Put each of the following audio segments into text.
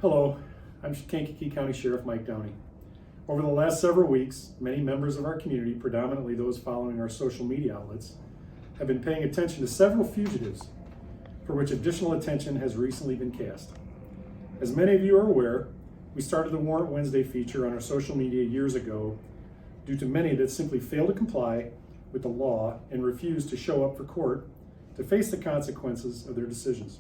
Hello, I'm Kankakee County Sheriff Mike Downey. Over the last several weeks, many members of our community, predominantly those following our social media outlets, have been paying attention to several fugitives for which additional attention has recently been cast. As many of you are aware, we started the Warrant Wednesday feature on our social media years ago due to many that simply fail to comply with the law and refuse to show up for court to face the consequences of their decisions.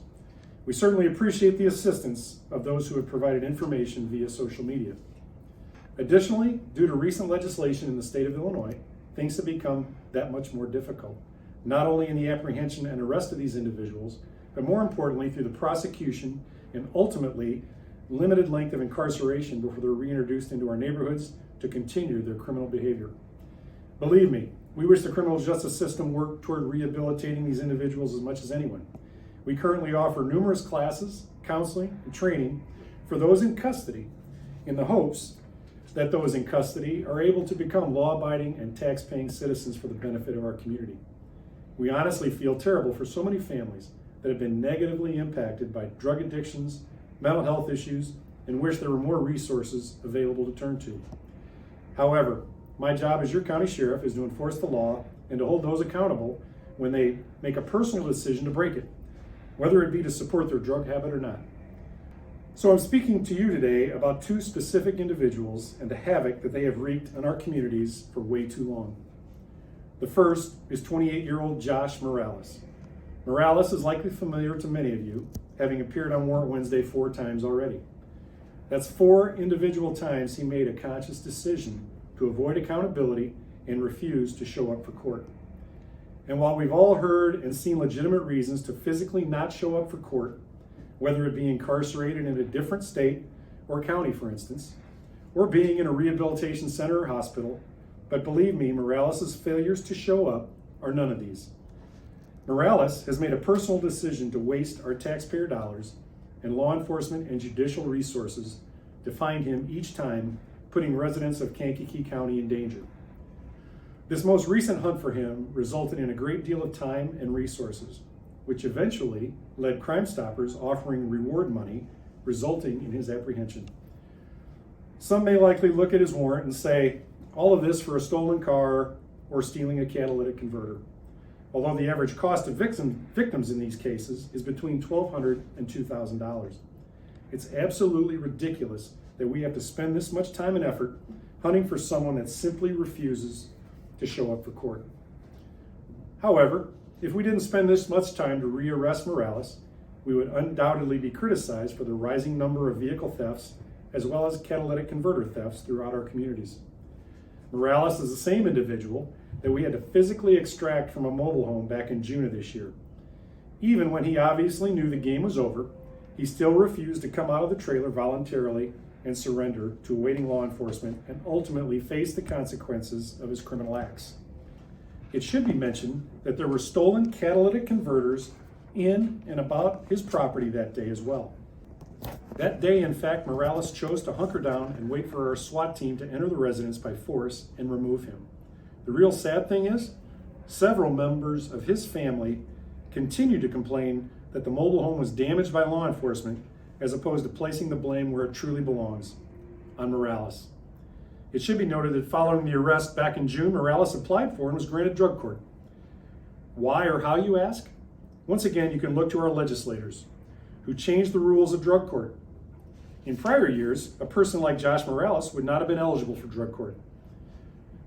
We certainly appreciate the assistance of those who have provided information via social media. Additionally, due to recent legislation in the state of Illinois, things have become that much more difficult, not only in the apprehension and arrest of these individuals, but more importantly through the prosecution and ultimately limited length of incarceration before they're reintroduced into our neighborhoods to continue their criminal behavior. Believe me, we wish the criminal justice system worked toward rehabilitating these individuals as much as anyone. We currently offer numerous classes, counseling, and training for those in custody in the hopes that those in custody are able to become law-abiding and tax-paying citizens for the benefit of our community. We honestly feel terrible for so many families that have been negatively impacted by drug addictions, mental health issues, and wish there were more resources available to turn to. However, my job as your county sheriff is to enforce the law and to hold those accountable when they make a personal decision to break it, whether it be to support their drug habit or not. So I'm speaking to you today about two specific individuals and the havoc that they have wreaked on our communities for way too long. The first is 28-year-old Josh Morales. Morales is likely familiar to many of you, having appeared on Warrant Wednesday 4 times already. That's 4 individual times he made a conscious decision to avoid accountability and refuse to show up for court. And while we've all heard and seen legitimate reasons to physically not show up for court, whether it be incarcerated in a different state or county, for instance, or being in a rehabilitation center or hospital, but believe me, Morales' failures to show up are none of these. Morales has made a personal decision to waste our taxpayer dollars and law enforcement and judicial resources to find him each time, putting residents of Kankakee County in danger. This most recent hunt for him resulted in a great deal of time and resources, which eventually led Crime Stoppers offering reward money, resulting in his apprehension. Some may likely look at his warrant and say, all of this for a stolen car or stealing a catalytic converter, although the average cost of victims in these cases is between $1,200 and $2,000. It's absolutely ridiculous that we have to spend this much time and effort hunting for someone that simply refuses to show up for court. However, if we didn't spend this much time to rearrest Morales, we would undoubtedly be criticized for the rising number of vehicle thefts as well as catalytic converter thefts throughout our communities. Morales is the same individual that we had to physically extract from a mobile home back in June of this year. Even when he obviously knew the game was over, he still refused to come out of the trailer voluntarily and surrender to awaiting law enforcement and ultimately face the consequences of his criminal acts. It should be mentioned that there were stolen catalytic converters in and about his property that day as well. That day, in fact, Morales chose to hunker down and wait for our SWAT team to enter the residence by force and remove him. The real sad thing is, several members of his family continued to complain that the mobile home was damaged by law enforcement as opposed to placing the blame where it truly belongs, on Morales. It should be noted that following the arrest back in June, Morales applied for and was granted drug court. Why or how, you ask? Once again, you can look to our legislators who changed the rules of drug court. In prior years, a person like Josh Morales would not have been eligible for drug court.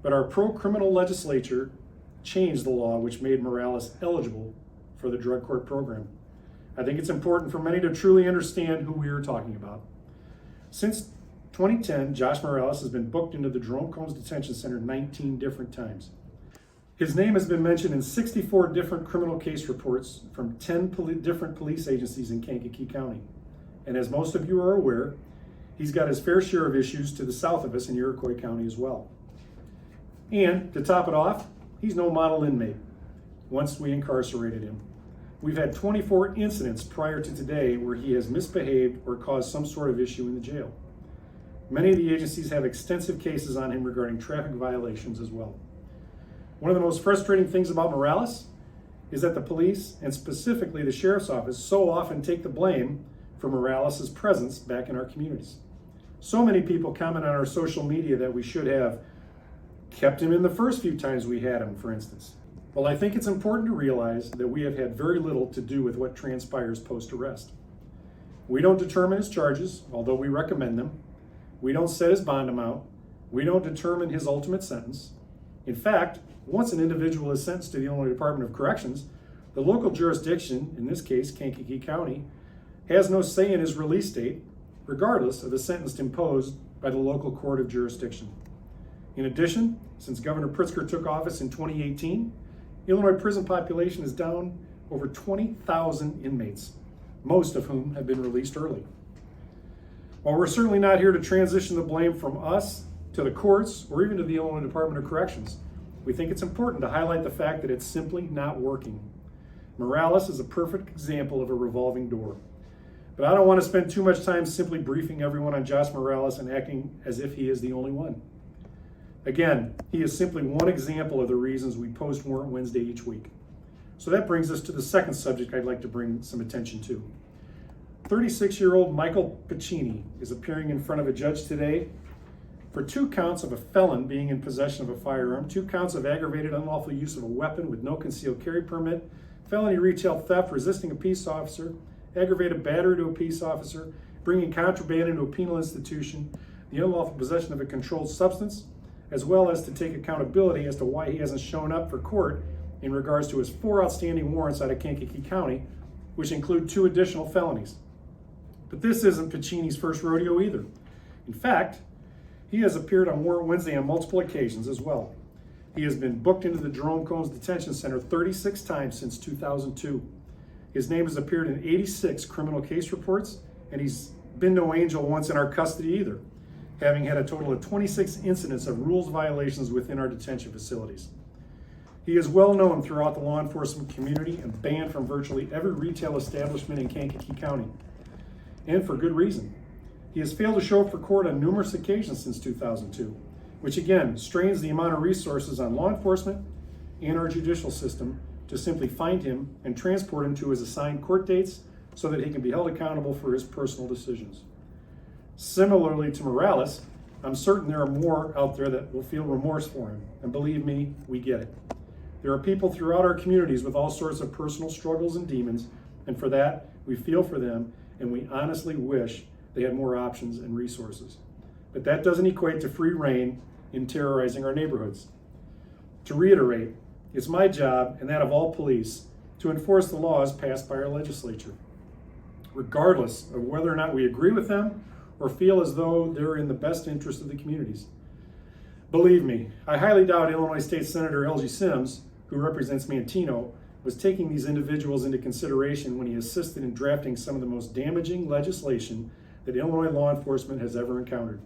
But our pro-criminal legislature changed the law which made Morales eligible for the drug court program. I think it's important for many to truly understand who we are talking about. Since 2010, Josh Morales has been booked into the Jerome Combs Detention Center 19 different times. His name has been mentioned in 64 different criminal case reports from 10 different police agencies in Kankakee County. And as most of you are aware, he's got his fair share of issues to the south of us in Iroquois County as well. And to top it off, he's no model inmate once we incarcerated him. We've had 24 incidents prior to today where he has misbehaved or caused some sort of issue in the jail. Many of the agencies have extensive cases on him regarding traffic violations as well. One of the most frustrating things about Morales is that the police, and specifically the sheriff's office, so often take the blame for Morales' presence back in our communities. So many people comment on our social media that we should have kept him in the first few times we had him, for instance. Well, I think it's important to realize that we have had very little to do with what transpires post-arrest. We don't determine his charges, although we recommend them. We don't set his bond amount. We don't determine his ultimate sentence. In fact, once an individual is sentenced to the Illinois Department of Corrections, the local jurisdiction, in this case Kankakee County, has no say in his release date, regardless of the sentence imposed by the local court of jurisdiction. In addition, since Governor Pritzker took office in 2018, Illinois prison population is down over 20,000 inmates, most of whom have been released early. While we're certainly not here to transition the blame from us to the courts or even to the Illinois Department of Corrections, we think it's important to highlight the fact that it's simply not working. Morales is a perfect example of a revolving door. But I don't want to spend too much time simply briefing everyone on Josh Morales and acting as if he is the only one. Again, he is simply one example of the reasons we post Warrant Wednesday each week. So that brings us to the second subject I'd like to bring some attention to. 36-year-old Michael Piccini is appearing in front of a judge today for 2 counts of a felon being in possession of a firearm, 2 counts of aggravated unlawful use of a weapon with no concealed carry permit, felony retail theft, resisting a peace officer, aggravated battery to a peace officer, bringing contraband into a penal institution, the unlawful possession of a controlled substance, as well as to take accountability as to why he hasn't shown up for court in regards to his 4 outstanding warrants out of Kankakee County, which include 2 additional felonies. But this isn't Piccini's first rodeo either. In fact, he has appeared on Warrant Wednesday on multiple occasions as well. He has been booked into the Jerome Combs Detention Center 36 times since 2002. His name has appeared in 86 criminal case reports, and he's been no angel once in our custody either, having had a total of 26 incidents of rules violations within our detention facilities. He is well known throughout the law enforcement community and banned from virtually every retail establishment in Kankakee County, and for good reason. He has failed to show up for court on numerous occasions since 2002, which again strains the amount of resources on law enforcement and our judicial system to simply find him and transport him to his assigned court dates so that he can be held accountable for his personal decisions. Similarly to Morales, I'm certain there are more out there that will feel remorse for him, and believe me, we get it. There are people throughout our communities with all sorts of personal struggles and demons, and for that, we feel for them, and we honestly wish they had more options and resources. But that doesn't equate to free reign in terrorizing our neighborhoods. To reiterate, it's my job, and that of all police, to enforce the laws passed by our legislature, regardless of whether or not we agree with them or feel as though they're in the best interest of the communities. Believe me, I highly doubt Illinois State Senator L.G. Sims, who represents Manteno, was taking these individuals into consideration when he assisted in drafting some of the most damaging legislation that Illinois law enforcement has ever encountered.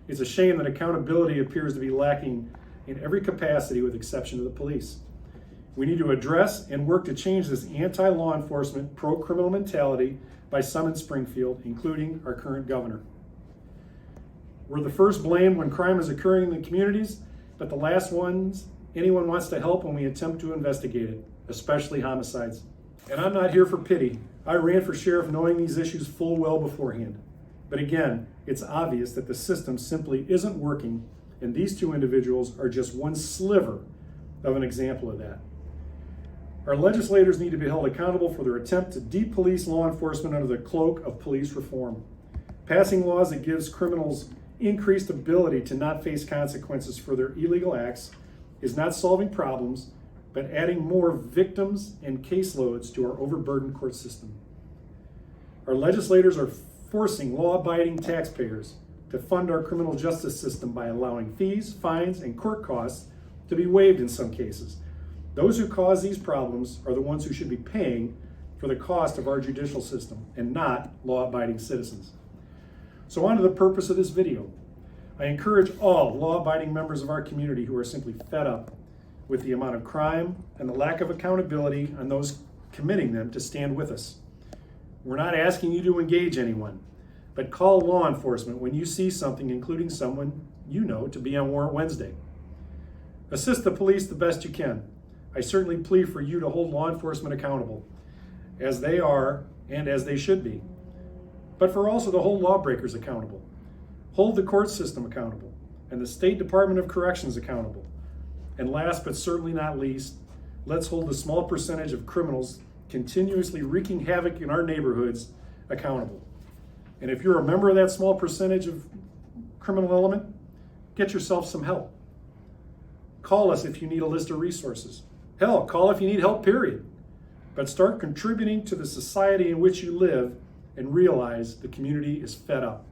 It's a shame that accountability appears to be lacking in every capacity with exception of the police. We need to address and work to change this anti-law enforcement, pro-criminal mentality by some in Springfield, including our current governor. We're the first blamed when crime is occurring in the communities, but the last ones anyone wants to help when we attempt to investigate it, especially homicides. And I'm not here for pity. I ran for sheriff knowing these issues full well beforehand. But again, it's obvious that the system simply isn't working, and these 2 individuals are just one sliver of an example of that. Our legislators need to be held accountable for their attempt to de-police law enforcement under the cloak of police reform. Passing laws that gives criminals increased ability to not face consequences for their illegal acts is not solving problems, but adding more victims and caseloads to our overburdened court system. Our legislators are forcing law-abiding taxpayers to fund our criminal justice system by allowing fees, fines, and court costs to be waived in some cases. Those who cause these problems are the ones who should be paying for the cost of our judicial system and not law-abiding citizens. So on to the purpose of this video. I encourage all law-abiding members of our community who are simply fed up with the amount of crime and the lack of accountability on those committing them to stand with us. We're not asking you to engage anyone, but call law enforcement when you see something, including someone you know, to be on Warrant Wednesday. Assist the police the best you can. I certainly plead for you to hold law enforcement accountable, as they are and as they should be. but for also to hold lawbreakers accountable, hold the court system accountable, and the State Department of Corrections accountable. And last but certainly not least, let's hold the small percentage of criminals continuously wreaking havoc in our neighborhoods accountable. And if you're a member of that small percentage of criminal element, get yourself some help. Call us if you need a list of resources. Hell, call if you need help, period. But start contributing to the society in which you live and realize the community is fed up.